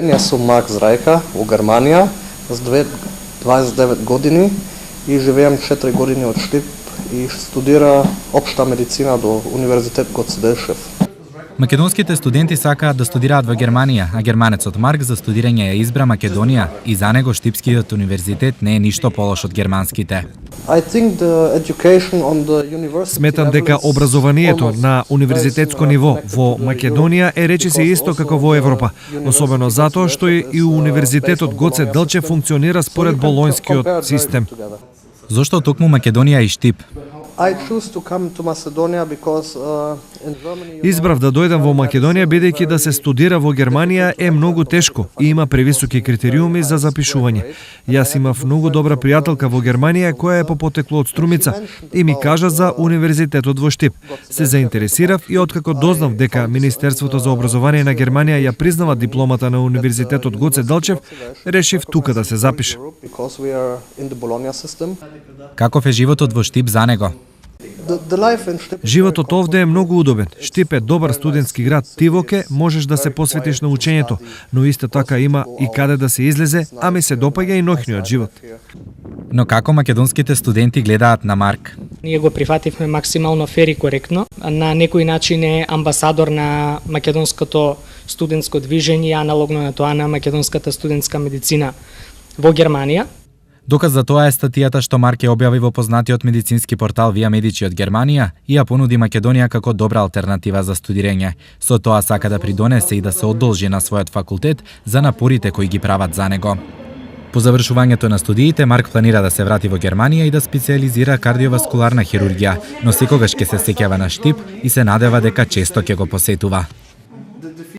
Јас сум Марк Зрајка во Германија с 29 години и живеам 4 години од Штип и студира општа медицина до Универзитет Гоце Делчев. Македонските студенти сакаат да студираат во Германија, а германецот Марк за студирање ја избра Македонија и за него Штипскиот универзитет не е ништо полош од германските. Сметам дека образованието на универзитетско ниво во Македонија е речиси исто како во Европа, особено затоа што и Универзитетот Гоце Делчев функционира според болонскиот систем. Зошто токму Македонија и Штип? Избрав да дојдам во Македонија бидејќи да се студира во Германија е многу тешко и има превисоки критериуми за запишување. Јас имав многу добра пријателка во Германија која е по потекло од Струмица и ми кажа за универзитетот во Штип. Се заинтересирав и откако дознав дека Министерството за образование на Германија ја признава дипломата на Универзитетот Гоце Делчев, решив тука да се запишам. Каков е животот во Штип за него? Животот овде е многу удобен. Штип е добар студентски град. Ти воке можеш да се посветиш на учењето, но исто така има и каде да се излезе, а ми се допаѓа и ноќниот живот. Но како македонските студенти гледаат на Марк? Ние го прифативме максимално фер и коректно. На некој начин е амбасадор на македонското студентско движење, аналогно на тоа на македонската студентска медицина во Германија. Доказ за тоа е статијата што Марк ја објави во познатиот медицински портал Via Medici од Германија и ја понуди Македонија како добра алтернатива за студирање. Со тоа сака да придонесе и да се одолжи на својот факултет за напорите кои ги прават за него. По завршувањето на студиите, Марк планира да се врати во Германија и да специализира кардиоваскуларна хирургија, но секогаш ќе се сеќава на Штип и се надева дека често ќе го посетува.